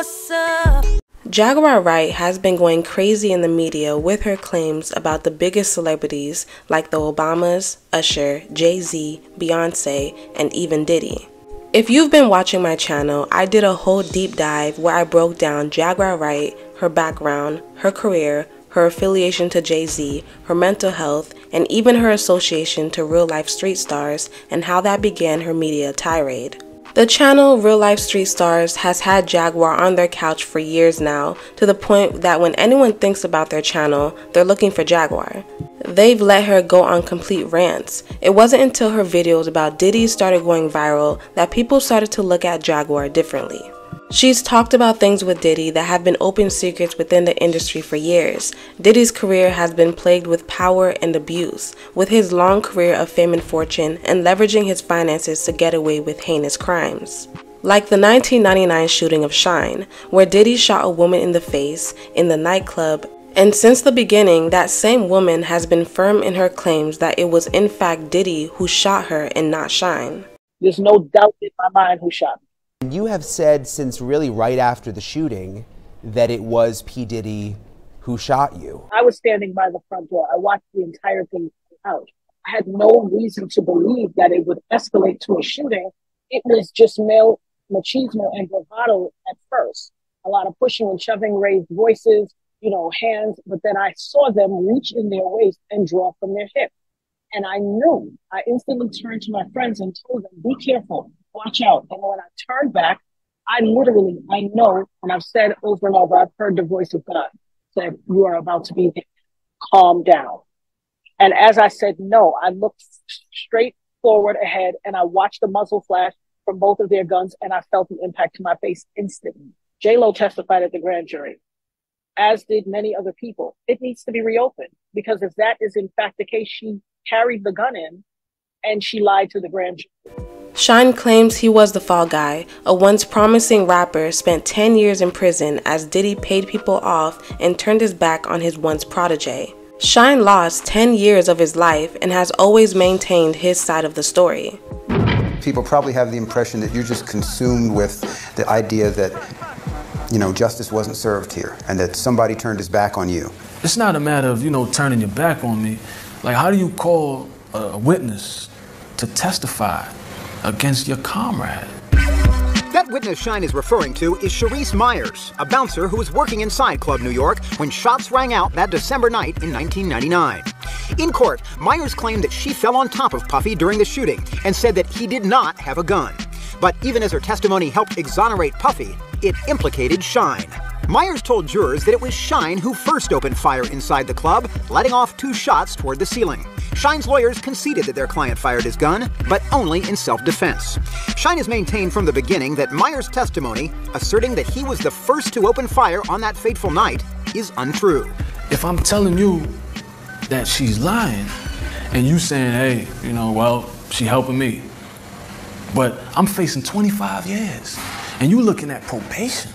what's up? Jaguar Wright has been going crazy in the media with her claims about the biggest celebrities like the Obamas, Usher, Jay-Z, Beyonce, and even Diddy. If you've been watching my channel, I did a whole deep dive where I broke down Jaguar Wright, her background, her career, her affiliation to Jay-Z, her mental health, and even her association to real-life street stars and how that began her media tirade. The channel Real Life Street Stars has had Jaguar on their couch for years now, to the point that when anyone thinks about their channel, they're looking for Jaguar. They've let her go on complete rants. It wasn't until her videos about Diddy started going viral that people started to look at Jaguar differently. She's talked about things with Diddy that have been open secrets within the industry for years. Diddy's career has been plagued with power and abuse, with his long career of fame and fortune and leveraging his finances to get away with heinous crimes. Like the 1999 shooting of Shine, where Diddy shot a woman in the face in the nightclub, and since the beginning, that same woman has been firm in her claims that it was in fact Diddy who shot her and not Shine. There's no doubt in my mind who shot me. You have said since really right after the shooting that it was P. Diddy who shot you. I was standing by the front door. I watched the entire thing out. I had no reason to believe that it would escalate to a shooting. It was just male machismo and bravado at first. A lot of pushing and shoving, raised voices, hands. But then I saw them reach in their waist and draw from their hip. And I knew. I instantly turned to my friends and told them, be careful. Watch out. And when I turned back, I know, and I've said over and over, I've heard the voice of God said, you are about to be hit. Calm down. And as I said no, I looked straight forward ahead and I watched the muzzle flash from both of their guns and I felt the impact to my face instantly. J-Lo testified at the grand jury, as did many other people. It needs to be reopened because if that is in fact the case, she carried the gun in and she lied to the grand jury. Shine claims he was the fall guy. A once promising rapper spent 10 years in prison as Diddy paid people off and turned his back on his once protege. Shine lost 10 years of his life and has always maintained his side of the story. People probably have the impression that you're just consumed with the idea that, justice wasn't served here and that somebody turned his back on you. It's not a matter of, turning your back on me. Like, how do you call a witness to testify against your comrade? That witness Shine is referring to is Charisse Myers, a bouncer who was working inside Club New York when shots rang out that December night in 1999. In court, Myers claimed that she fell on top of Puffy during the shooting and said that he did not have a gun. But even as her testimony helped exonerate Puffy, it implicated Shine. Myers told jurors that it was Shine who first opened fire inside the club, letting off 2 shots toward the ceiling. Shine's lawyers conceded that their client fired his gun, but only in self-defense. Shine has maintained from the beginning that Myers' testimony, asserting that he was the first to open fire on that fateful night, is untrue. If I'm telling you that she's lying, and you saying, hey, she helping me, but I'm facing 25 years, and you looking at probation.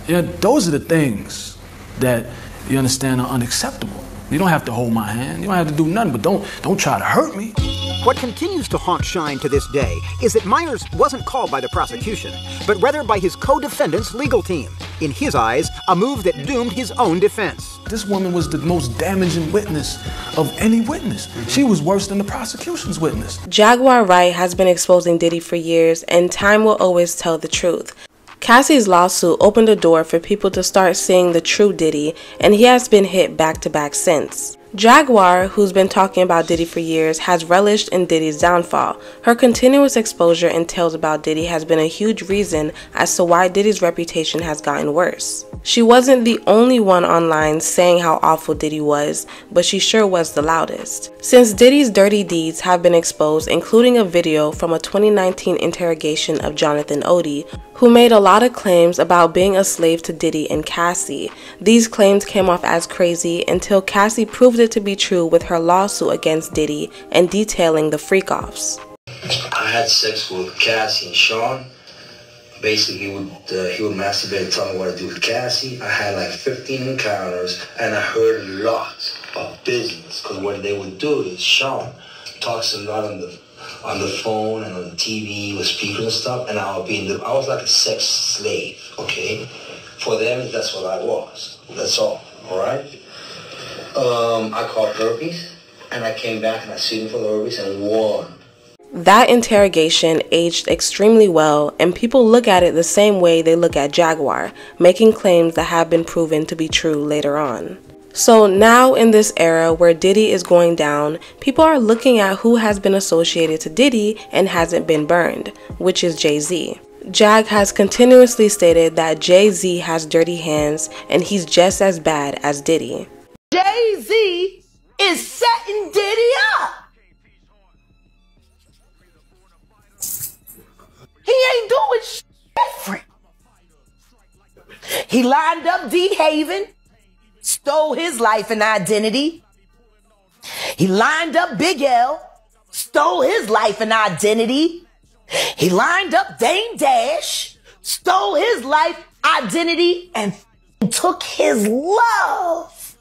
Yeah, those are the things that, you understand, are unacceptable. You don't have to hold my hand. You don't have to do nothing, but don't try to hurt me. What continues to haunt Shine to this day is that Myers wasn't called by the prosecution, but rather by his co-defendant's legal team. In his eyes, a move that doomed his own defense. This woman was the most damaging witness of any witness. She was worse than the prosecution's witness. Jaguar Wright has been exposing Diddy for years, and time will always tell the truth. Cassie's lawsuit opened a door for people to start seeing the true Diddy, and he has been hit back to back since. Jaguar, who's been talking about Diddy for years, has relished in Diddy's downfall. Her continuous exposure and tales about Diddy has been a huge reason as to why Diddy's reputation has gotten worse. She wasn't the only one online saying how awful Diddy was, but she sure was the loudest. Since Diddy's dirty deeds have been exposed, including a video from a 2019 interrogation of Jonathan Odie, who made a lot of claims about being a slave to Diddy and Cassie. These claims came off as crazy until Cassie proved it to be true with her lawsuit against Diddy and detailing the freak-offs. I had sex with Cassie and Sean. Basically, he would masturbate and tell me what to do with Cassie. I had like 15 encounters, and I heard a lot of business. Because what they would do is Sean talks a lot on the phone and on the TV with speakers and stuff, and I was like a sex slave, okay? For them, that's what I was. That's all right? I caught herpes, and I came back and I sued him for the herpes and won. That interrogation aged extremely well, and people look at it the same way they look at Jaguar, making claims that have been proven to be true later on. So now in this era where Diddy is going down, people are looking at who has been associated to Diddy and hasn't been burned, which is Jay-Z. Jag has continuously stated that Jay-Z has dirty hands and he's just as bad as Diddy. Jay-Z is setting Diddy up. He ain't doing shit different. He lined up D. Haven, stole his life and identity. He lined up Big L, stole his life and identity. He lined up Dame Dash, stole his life, identity, and took his love.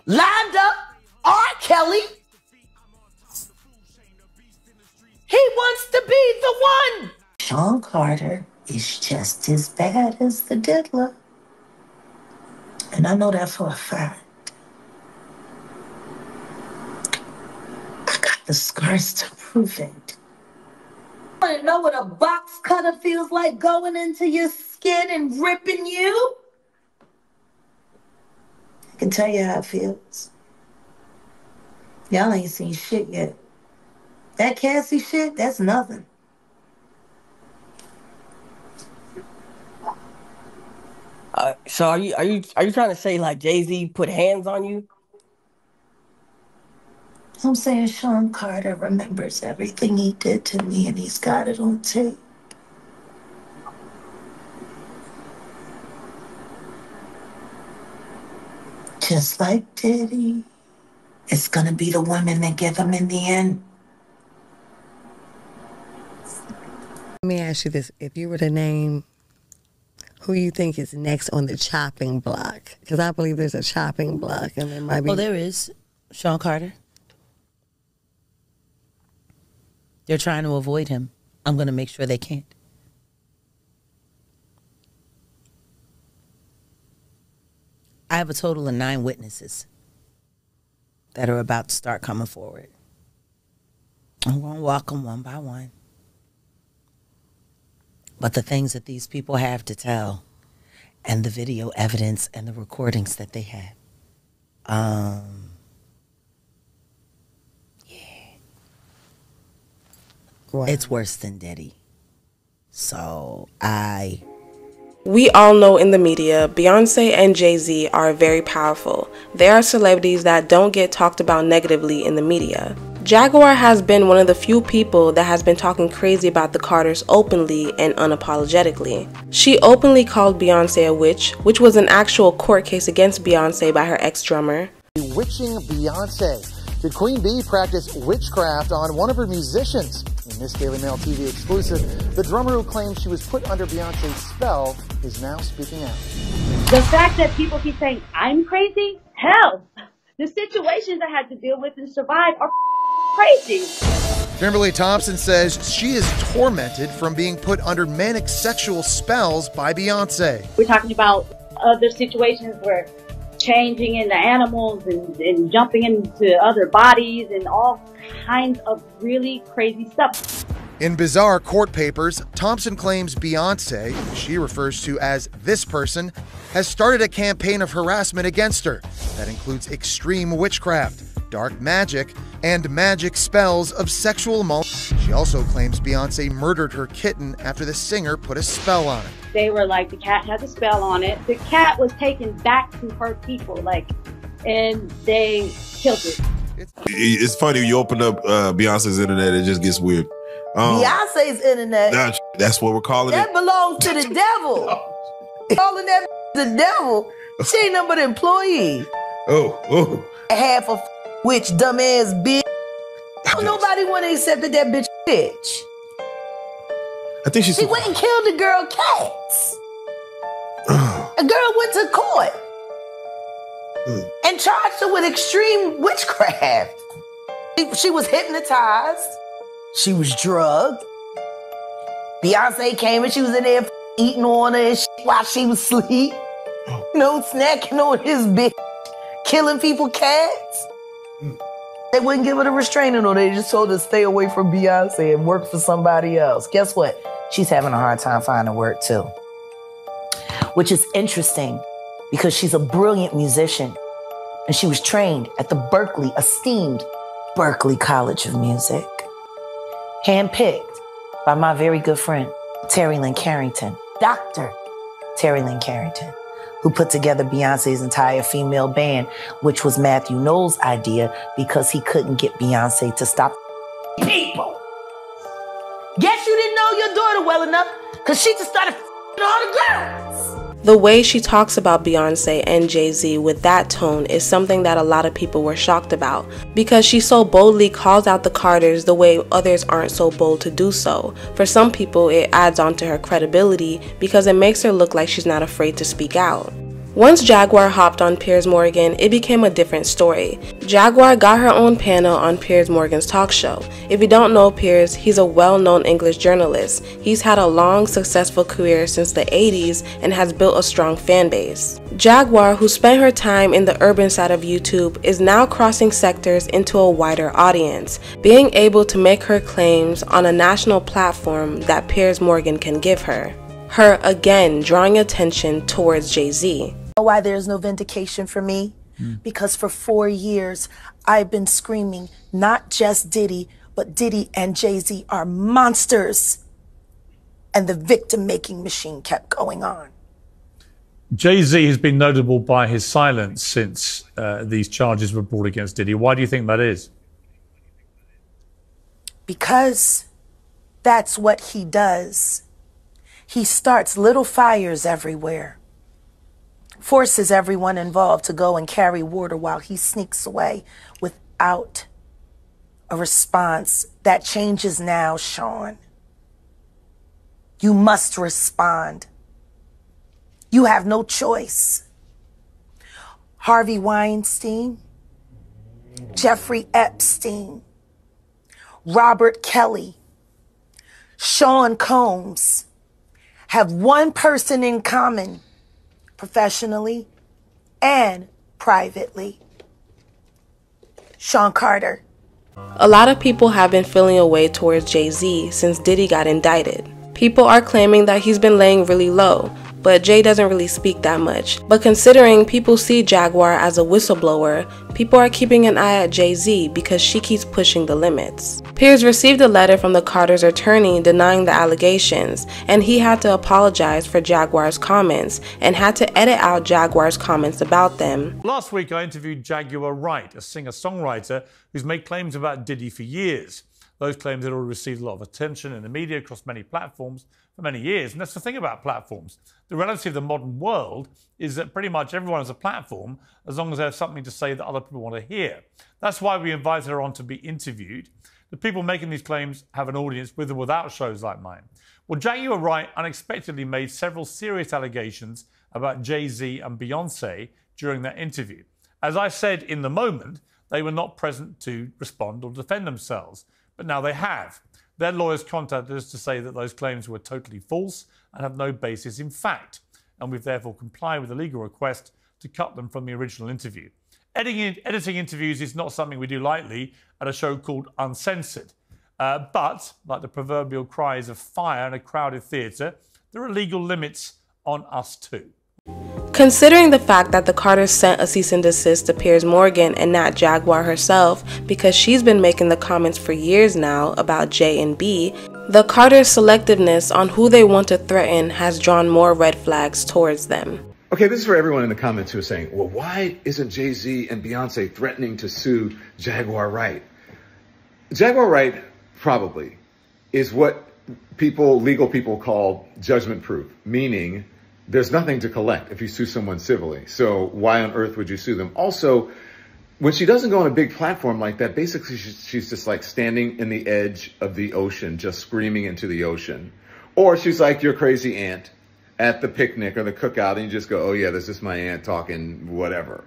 Lined up R. Kelly. He wants to be the one. Sean Carter is just as bad as the diddler. And I know that for a fact. I got the scars to prove it. Want to know what a box cutter feels like going into your skin and ripping you? I can tell you how it feels. Y'all ain't seen shit yet. That Cassie shit, that's nothing. So are you trying to say like Jay-Z put hands on you? I'm saying Sean Carter remembers everything he did to me and he's got it on tape. Just like Diddy. It's gonna be the women that give him in the end. Let me ask you this. If you were to name who you think is next on the chopping block, because I believe there's a chopping block and there might be... Well, there is. Sean Carter. They're trying to avoid him. I'm going to make sure they can't. I have a total of 9 witnesses that are about to start coming forward. I'm going to walk them one by one. But the things that these people have to tell and the video evidence and the recordings that they have, wow. It's worse than Diddy. So We all know in the media, Beyonce and Jay-Z are very powerful. They are celebrities that don't get talked about negatively in the media. Jaguar has been one of the few people that has been talking crazy about the Carters openly and unapologetically. She openly called Beyonce a witch, which was an actual court case against Beyonce by her ex-drummer. Bewitching Beyonce. Did Queen Bee practice witchcraft on one of her musicians? In this Daily Mail TV exclusive, the drummer who claimed she was put under Beyonce's spell is now speaking out. The fact that people keep saying, I'm crazy? Hell, the situations I had to deal with and survive are crazy. Kimberly Thompson says she is tormented from being put under manic sexual spells by Beyonce. We're talking about other situations where changing into animals and jumping into other bodies and all kinds of really crazy stuff. In bizarre court papers, Thompson claims Beyonce, who she refers to as this person, has started a campaign of harassment against her that includes extreme witchcraft, dark magic, and magic spells of sexual molestation. She also claims Beyonce murdered her kitten after the singer put a spell on it. They were like, the cat has a spell on it. The cat was taken back to her people, and they killed it. It's funny when you open up Beyonce's internet, it just gets weird. Beyonce's internet. That's what we're calling that it. That belongs to the devil. Calling that the devil. She ain't nothing but an employee. Oh. Half a witch, dumbass bitch. Nobody want to accept that bitch bitch. I think she went and killed the girl Cats. A girl went to court and charged her with extreme witchcraft. She was hypnotized. She was drugged. Beyonce came and she was in there eating on her and shit while she was asleep. You know, snacking on his bitch, killing people cats. They wouldn't give her a restraining order. They just told her to stay away from Beyonce and work for somebody else. Guess what? She's having a hard time finding work too. Which is interesting because she's a brilliant musician and she was trained at the esteemed Berklee College of Music. Handpicked by my very good friend, Terry Lynn Carrington, Dr. Terry Lynn Carrington, who put together Beyonce's entire female band, which was Matthew Knowles' idea because he couldn't get Beyonce to stop people. Guess you didn't know your daughter well enough because she just started all the girls. The way she talks about Beyonce and Jay-Z with that tone is something that a lot of people were shocked about because she so boldly calls out the Carters the way others aren't so bold to do so. For some people, it adds on to her credibility because it makes her look like she's not afraid to speak out. Once Jaguar hopped on Piers Morgan, it became a different story. Jaguar got her own panel on Piers Morgan's talk show. If you don't know Piers, he's a well-known English journalist. He's had a long, successful career since the 80s and has built a strong fan base. Jaguar, who spent her time in the urban side of YouTube, is now crossing sectors into a wider audience, being able to make her claims on a national platform that Piers Morgan can give her. Her again drawing attention towards Jay-Z. Why there's no vindication for me? Because for 4 years, I've been screaming, not just Diddy, but Diddy and Jay-Z are monsters. And the victim-making machine kept going on. Jay-Z has been notable by his silence since these charges were brought against Diddy. Why do you think that is? Because that's what he does. He starts little fires everywhere, forces everyone involved to go and carry water while he sneaks away without a response. That changes now, Sean. You must respond. You have no choice. Harvey Weinstein, Jeffrey Epstein, Robert Kelly, Sean Combs have one person in common, professionally and privately. Sean Carter. A lot of people have been feeling a way towards Jay-Z since Diddy got indicted. People are claiming that he's been laying really low, but Jay doesn't really speak that much. But considering people see Jaguar as a whistleblower, people are keeping an eye at Jay-Z because she keeps pushing the limits. Piers received a letter from the Carters' attorney denying the allegations, and he had to apologize for Jaguar's comments and had to edit out Jaguar's comments about them. Last week I interviewed Jaguar Wright, a singer-songwriter who's made claims about Diddy for years. Those claims had already received a lot of attention in the media across many platforms for many years. And that's the thing about platforms. The reality of the modern world is that pretty much everyone has a platform as long as they have something to say that other people want to hear. That's why we invited her on to be interviewed. The people making these claims have an audience with or without shows like mine. Well, Jaguar Wright unexpectedly made several serious allegations about Jay-Z and Beyonce during that interview. As I said in the moment, they were not present to respond or defend themselves, but now they have. Their lawyers contacted us to say that those claims were totally false and have no basis in fact, and we've therefore complied with the legal request to cut them from the original interview. Editing interviews is not something we do lightly at a show called Uncensored. But, like the proverbial cries of fire in a crowded theatre, there are legal limits on us too. Considering the fact that the Carters sent a cease and desist to Piers Morgan and not Jaguar herself because she's been making the comments for years now about J and B, the Carters' selectiveness on who they want to threaten has drawn more red flags towards them. Okay, this is for everyone in the comments who is saying, well, why isn't Jay-Z and Beyonce threatening to sue Jaguar Wright? Jaguar Wright probably is what legal people call judgment proof, meaning there's nothing to collect if you sue someone civilly. So why on earth would you sue them? Also, when she doesn't go on a big platform like that, basically she's just like standing in the edge of the ocean, just screaming into the ocean. Or she's like your crazy aunt at the picnic or the cookout and you just go, oh yeah, this is my aunt talking whatever.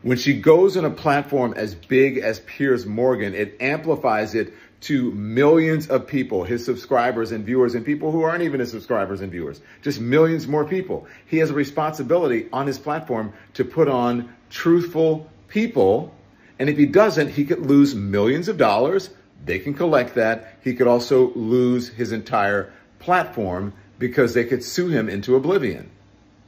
When she goes on a platform as big as Piers Morgan, it amplifies it to millions of people, his subscribers and viewers, and people who aren't even his subscribers and viewers, just millions more people. He has a responsibility on his platform to put on truthful people. And if he doesn't, he could lose millions of dollars. They can collect that. He could also lose his entire platform because they could sue him into oblivion.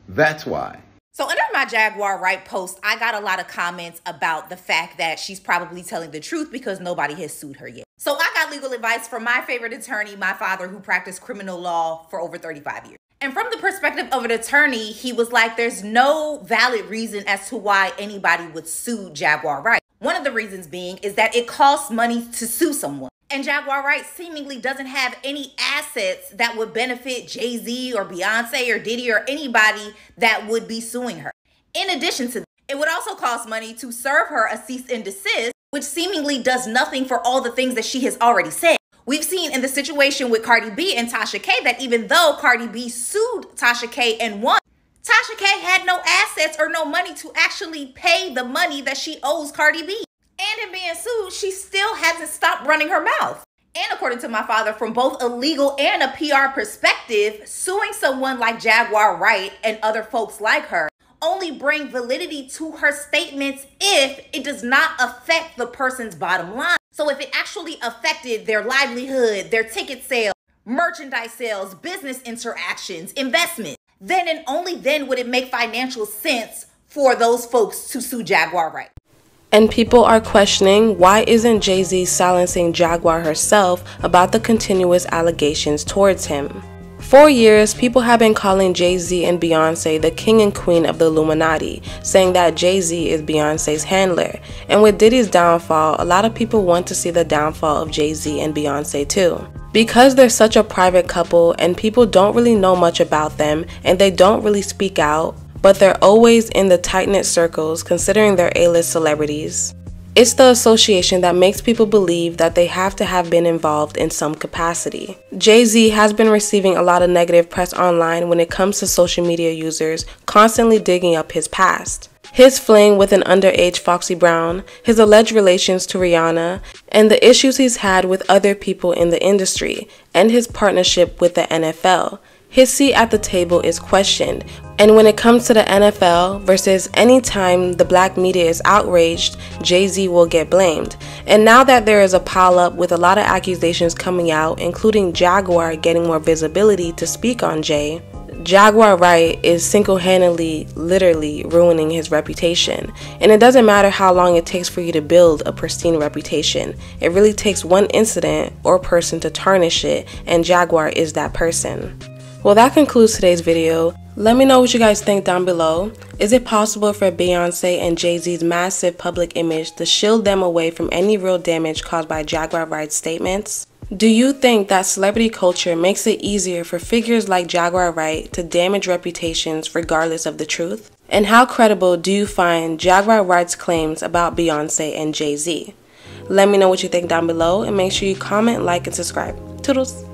That's why. So under my Jaguar Wright post, I got a lot of comments about the fact that she's probably telling the truth because nobody has sued her yet. So I got legal advice from my favorite attorney, my father, who practiced criminal law for over 35 years. And from the perspective of an attorney, he was like, there's no valid reason as to why anybody would sue Jaguar Wright. One of the reasons being is that it costs money to sue someone. And Jaguar Wright seemingly doesn't have any assets that would benefit Jay-Z or Beyonce or Diddy or anybody that would be suing her. In addition to that, it would also cost money to serve her a cease and desist, which seemingly does nothing for all the things that she has already said. We've seen in the situation with Cardi B and Tasha K that even though Cardi B sued Tasha K and won, Tasha K had no assets or no money to actually pay the money that she owes Cardi B. And in being sued, she still hasn't stopped running her mouth. And according to my father, from both a legal and a PR perspective, suing someone like Jaguar Wright and other folks like her only bring validity to her statements if it does not affect the person's bottom line. So if it actually affected their livelihood, their ticket sales, merchandise sales, business interactions, investment, then and only then would it make financial sense for those folks to sue Jaguar Wright. And people are questioning, why isn't Jay-Z silencing Jaguar herself about the continuous allegations towards him? For years, people have been calling Jay-Z and Beyonce the king and queen of the Illuminati, saying that Jay-Z is Beyonce's handler. And with Diddy's downfall, a lot of people want to see the downfall of Jay-Z and Beyonce too. Because they're such a private couple and people don't really know much about them and they don't really speak out, but they're always in the tight-knit circles considering they're A-list celebrities. It's the association that makes people believe that they have to have been involved in some capacity. Jay-Z has been receiving a lot of negative press online when it comes to social media users constantly digging up his past. His fling with an underage Foxy Brown, his alleged relations to Rihanna, and the issues he's had with other people in the industry, and his partnership with the NFL. His seat at the table is questioned, and when it comes to the NFL versus any time the black media is outraged, Jay-Z will get blamed. And now that there is a pileup with a lot of accusations coming out, including Jaguar getting more visibility to speak on Jay, Jaguar Wright is single-handedly, literally ruining his reputation. And it doesn't matter how long it takes for you to build a pristine reputation. It really takes one incident or person to tarnish it, and Jaguar is that person. Well, that concludes today's video. Let me know what you guys think down below. Is it possible for Beyonce and Jay-Z's massive public image to shield them away from any real damage caused by Jaguar Wright's statements? Do you think that celebrity culture makes it easier for figures like Jaguar Wright to damage reputations regardless of the truth? And how credible do you find Jaguar Wright's claims about Beyonce and Jay-Z? Let me know what you think down below and make sure you comment, like, and subscribe. Toodles!